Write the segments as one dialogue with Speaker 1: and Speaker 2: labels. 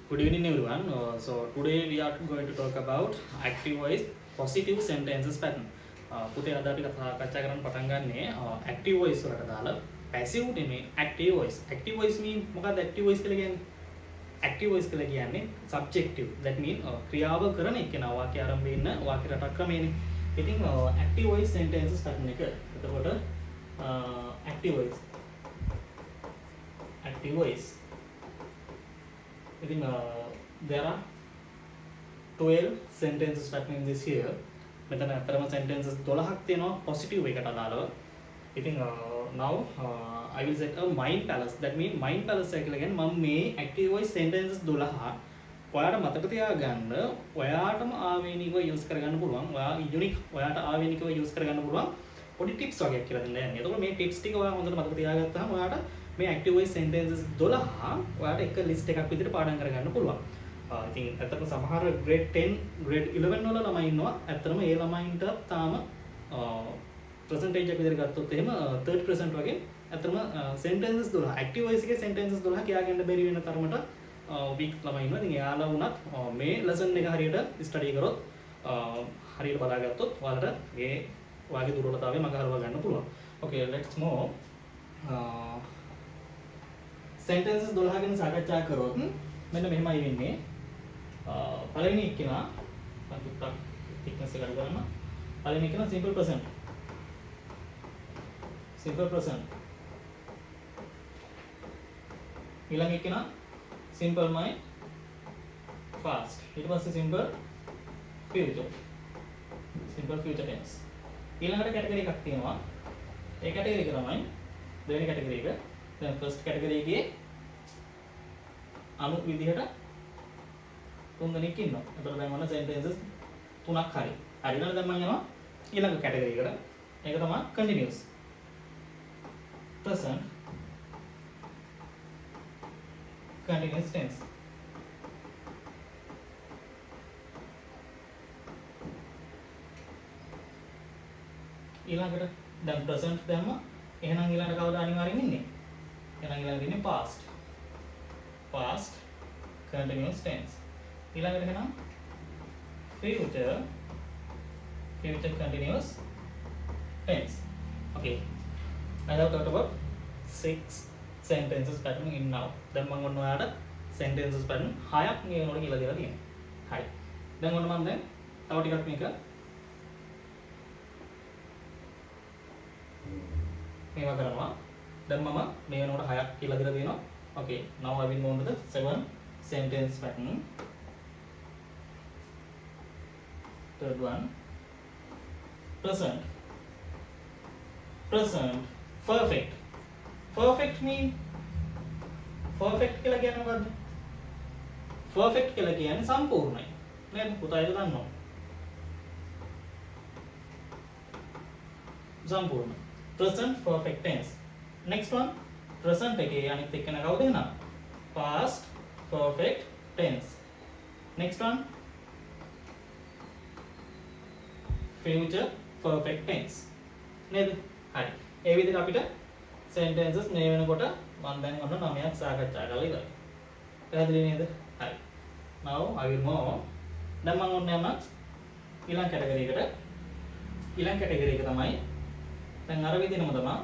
Speaker 1: Good evening, everyone. So today we are going to talk about active voice positive sentences pattern. පුතේ අද අපි කතා කරන්න පටන් ගන්නේ active voice වලට දාලා passive නෙමෙයි active voice. Active voice mean මොකක්ද active voice කියලා කියන්නේ? Active voice කියලා කියන්නේ subjective. That mean ක්‍රියාව කරන එක්කෙනා වාක්‍ය ආරම්භයේ ඉන්න වාක්‍ය රටක් ක්‍රමයනේ. ඉතින් active voice sentences pattern එක. එතකොට active voice. Active voice. I think there are 12 sentences pattern in this here. මෙතන අතරම sentences 12ක් තියෙනවා positive එකකට අදාළව. ඉතින් now I will set a mind palace. That mean mind palace එක කියලා කියන්නේ මම මේ active voice sentences 12 ඔයාලට මතක තියාගන්න ඔයාටම ආවේනිකව use කරගන්න පුළුවන්. ඔයා unique ඔයාට ආවේනිකව use කරගන්න පුළුවන් පොඩි tips වගේක් කියලා දෙන්න යන්නේ. එතකොට මේ tips ටික ඔයා හොඳට මතක තියාගත්තාම ඔයාට මේ active voice sentences 12 ඔයාලට එක list එකක් විදිහට පාඩම් කරගන්න පුළුවන්. ඉතින් ඇත්තටම සමහර grade 10 grade 11 වල ළමයි ඉන්නවා. ඇත්තටම ඒ ළමයින්ට තාම percentage එක විදිහට ගත්තොත් එහෙම 30% වගේ ඇත්තටම sentences 12 active voice එකේ sentences 12 කියාගන්න බැරි වෙන තරමට weak ළමයි ඉන්නවා. ඉතින් එයාලා වුණත් මේ lesson එක හරියට study කරොත් හරියට බලාගත්තොත් ඔයාලට මේ වාගේ දුර්වලතාවය මග හරවා ගන්න පුළුවන්. Okay, let's move. sentences 12 ගැන සාකච්ඡා කරොත් මෙන්න මෙහෙමයි වෙන්නේ. පළවෙනි එක්කෙනා මම ටිකක් thickness එක අඩු කරන්න. පළවෙනි එක්කෙනා simple present. simple present. ඊළඟ එක්කෙනා simple my past. ඊට පස්සේ simple future. simple future tense. ඊළඟට කැටගරි එකක් තියෙනවා. ඒ කැටගරි එක තමයි දෙවෙනි කැටගරි එක. දැන් first category එකේ අනු විදිහට තුන් දෙනෙක් ඉන්නවා. එතකොට දැන් මොන sentences තුනක් හරි. හරියට දැන් මම යනවා ඊළඟ category එකට. ඒක තමයි continuous. present continuous tense. ඊළඟට දැන් present දැම්ම එහෙනම් ඊළඟට කවුද අනිවාර්යෙන් ඉන්නේ? එහෙනම් ඊළඟට ඉන්නේ past. past continuous tense. ඊළඟට එහෙනම් future future continuous tense. Okay. I have talked about 6 sentences pattern in now. දැන් මම ඔන්න ඔයාලට sentences pattern 6ක් මේ වෙනකොට කියලා දෙලා තියෙනවා. හරි. දැන් ඔන්න මම දැන් තව ටිකක් මේක මේවා කරනවා. දැන් මම මේ වෙනකොට 6ක් කියලා දීලා තියෙනවා. Okay, now I will move on to the 7 sentence pattern. Third one, present. present perfect. perfect mean perfect කියලා කියන්නේ මොකද්ද? perfect කියලා කියන්නේ සම්පූර්ණයි. නේද? පුතා ඒක දන්නවා. සම්පූර්ණ. present perfect tense. Next one, present එකේ අනිත් එක්කන කවුද එහෙනම්? past perfect tense. Next one, future perfect tense. නේද? හරි. ඒ විදිහට අපිට sentences මේ වෙනකොට මම දැන් ඔන්න 9ක් සාකච්ඡා කරලා ඉවරයි. පැහැදිලි නේද? හරි. Now I will move. දැන් මම ඔන්න යනවා ඊළඟ කැටගරි එකට. ඊළඟ කැටගරි එක තමයි දැන් අර විදිහම තමයි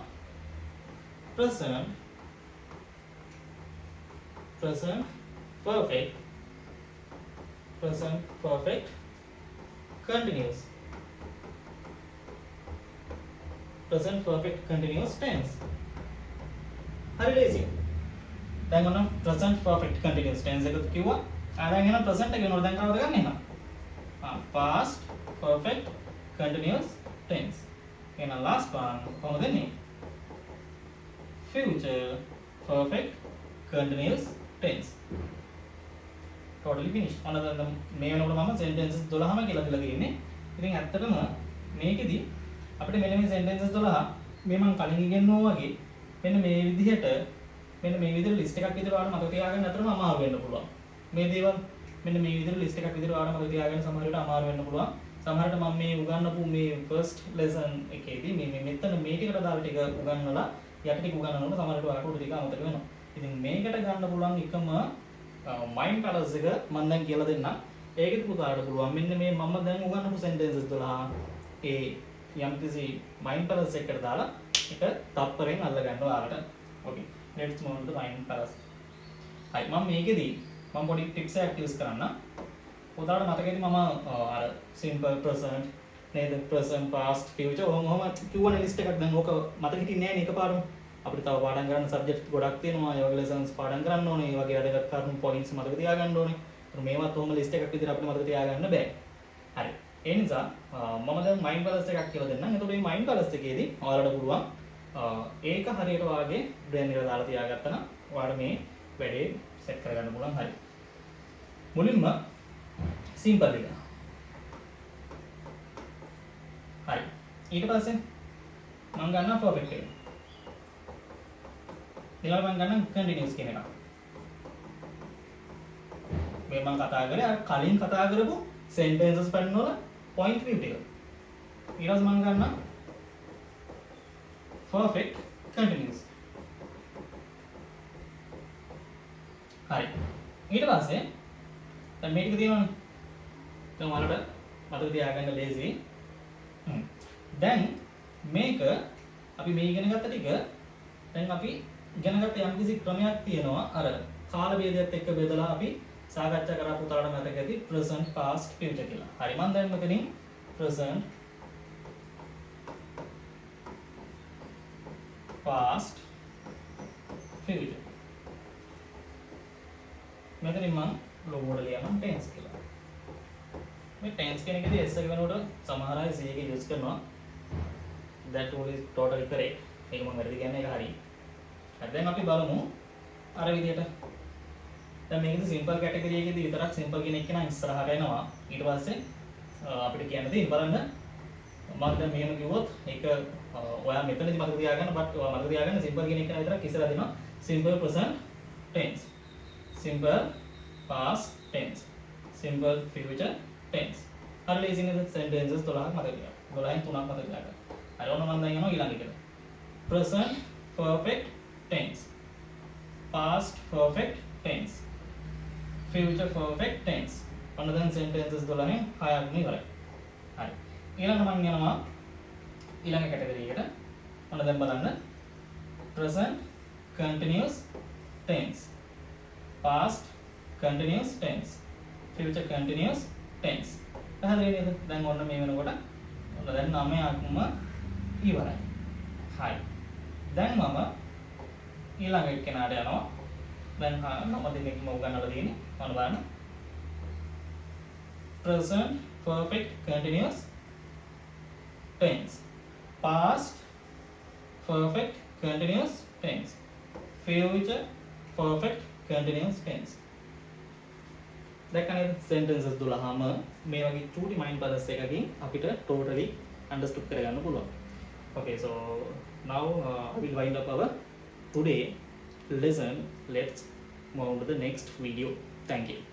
Speaker 1: present perfect continuous present perfect continuous tense. හරි ලේසි. දැන් ඔන්න present perfect continuous tense එක කිව්වා. දැන් එහෙනම් present එක වෙනවද දැන් කවුද ගන්න එහෙනම්? past perfect continuous tense. එහෙනම් last one කොහොමද දෙන්නේ? future perfect continuous tense. Totally finished. ඔන්න දැන් මේ වෙනකොට මම sentences 12ම කියලා දීලා තියෙන්නේ. ඉතින් ඇත්තටම මේකෙදි අපිට මෙන්න මේ sentences 12 මේ මම කලින් ඉගෙනුවා වගේ මෙන්න මේ විදිහට list එකක් විදිහට ඔයාලට මතක තියාගන්න අතරම අමාරු වෙන්න පුළුවන්. මේ දේවල් මෙන්න මේ විදිහට list එකක් විදිහට ඔයාලට මතක තියාගන්න සමහර විට අමාරු වෙන්න පුළුවන්. සමහර විට මම මේ උගන්වපු මේ first lesson එකේදී මේ මෙතන මේ ටිකට දාලා ටික උගන්වලා යට ටික උගන්වනකොට සමහර විට ඔයාලට උඩ ටික අමතක වෙනවා. ඉතින් මේකට ගන්න පුළුවන් එකම මයින්ඩ් කලර්ස් එක මම දැන් කියලා දෙන්නම්. ඒකෙත් පුතාට පුළුවන් මෙන්න මේ මම දැන් උගන්වපු සෙන්ටෙන්සස් 12 ඒ යම්කිසි මයින්ඩ් කලර්ස් එකකට දාලා එක තප්පරෙන් අල්ල ගන්න ඔයාලට. ඕකේ. let's move on to mind colors. හරි මම මේකෙදී මම පොඩි ටිප්ස් එකක් යූස් කරන්න. උදාහරණ මතක ඇති මම අර simple present නේද present past future ඔහොම කිව්වනේ ලිස්ට් එකක් දැන් ඕක මතක හිටින්නේ නැහැ නේ එකපාරම. අපිට තව පාඩම් කරන්න සබ්ජෙක්ට් ගොඩක් තියෙනවා. ඒ වගේ lessons පාඩම් කරන්න ඕනේ. ඒ වගේ වැඩගත් කරුණු points මතක තියාගන්න ඕනේ. මේවත් ඔහොම ලිස්ට් එකක් විදිහට අපිට මතක තියාගන්න බෑ. හරි. ඒ නිසා මම දැන් mind colors එකක් කියලා දෙන්නම්. එතකොට මේ mind colors එකේදී ඔයාලට පුළුවන් ඒක හරියට වාගේ බ්‍රේන් එකට දාලා තියාගත්තා නම් ඔයාලට මේ වැඩේ සෙට් කරගන්න පුළුවන්. හරි. මුලින්ම සිම්පල් එක. හරි. ඊට පස්සේ මම ගන්නවා පර්ෆෙක්ට් එක. ඊළඟට මම ගන්නවා කන්ටිනියස් කියන එක. මේ මම කතා කරේ අර කලින් කතා කරපු sentences pattern වල point view ටික. ඊට පස්සේ මම ගන්නවා perfect continuous. හරි. ඊට පස්සේ දැන් මේක තියෙනවනේ. දැන් ඔයාලට මතක තියාගන්න ලේසි. දැන් මේක අපි මේ ඉගෙන ගත්ත ටික දැන් අපි ඉගෙන ගත්ත යම්කිසි ක්‍රමයක් තියෙනවා අර කාල භේදයත් එක්ක බෙදලා අපි සාකච්ඡා කරා පුතාලට මතක ඇති present past future කියලා. හරි මම දැන් මෙතනින් present past future මෙතනින් මම ලොගෝ වල ලියනවා tense කියලා. මේ tense කියන එකේදී s එක වෙනකොට සමහර අය c එක යූස් කරනවා. that rule is totally correct. ඒක මම වැරදි කියන්නේ ඒක හරියි. හරි දැන් අපි බලමු අර විදියට. දැන් මේකේ simple category එකේදී විතරක් simple කියන එක නම් ඉස්සරහට එනවා. ඊට පස්සේ අපිට කියන්න තියෙන්නේ බලන්න මම දැන් මෙහෙම කිව්වොත් ඒක ඔයා මෙතනදී මතක තියාගන්න but ඔයා මතක තියාගන්න simple කියන එක විතරක් ඉස්සරහ දෙනවා. simple present tense, simple past tense, simple future tense. හරි ලේසි නේද? sentences 12ක් මතක තියාගන්න. 12න් 3ක් මතක තියාගන්න. හරි ඔන්න මම දැන් යනවා ඊළඟ එකට. present perfect tense, past perfect tense, future perfect tense. ඔන්න දැන් sentences 12න් 6ක්ම ඉවරයි. හරි. ඊළඟට මම යනවා ඊළඟ කැටගරි එකට. ඔන්න දැන් බලන්න present continuous tense, past continuous tense, future continuous tense. පැහැදිලි නේද? දැන් ඔන්න මේ වෙනකොට ඔන්න දැන් 9ක්ම ඉවරයි. හරි. දැන් මම ඊළඟ එක්කෙනාට යනවා. දැන් මම දෙන්නෙක්ම උගන්වලා තියෙන්නේ. ඔන්න බලන්න. present perfect continuous tense, past perfect continuous tense, future perfect continuous tense. දැක්කනේ sentences 12ම මේ වගේ චූටි mind palace එකකින් අපිට totally understood කරගන්න පුළුවන්. Okay, so now I will wind up our today lesson. Let's move on to the next video. Thank you.